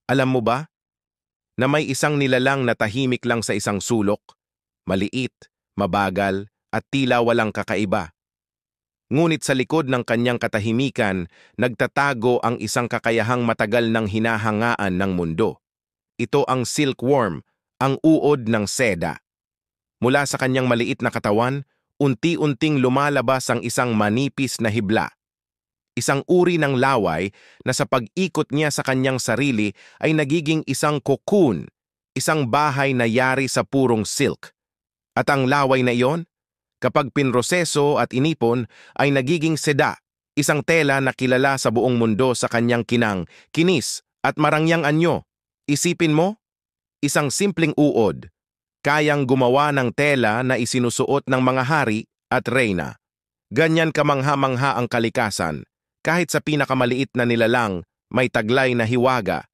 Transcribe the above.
Alam mo ba na may isang nilalang na tahimik lang sa isang sulok, maliit, mabagal, at tila walang kakaiba. Ngunit sa likod ng kanyang katahimikan, nagtatago ang isang kakayahang matagal ng hinahangaan ng mundo. Ito ang silkworm, ang uod ng seda. Mula sa kanyang maliit na katawan, unti-unting lumalabas ang isang manipis na hibla. Isang uri ng laway na sa pag-ikot niya sa kanyang sarili ay nagiging isang cocoon, isang bahay na yari sa purong silk. At ang laway na iyon, kapag pinroseso at inipon, ay nagiging seda, isang tela na kilala sa buong mundo sa kanyang kinang, kinis at marangyang anyo. Isipin mo, isang simpleng uod, kayang gumawa ng tela na isinusuot ng mga hari at reyna. Ganyan kamangha-mangha ang kalikasan. Kahit sa pinakamaliit na nilalang, may taglay na hiwaga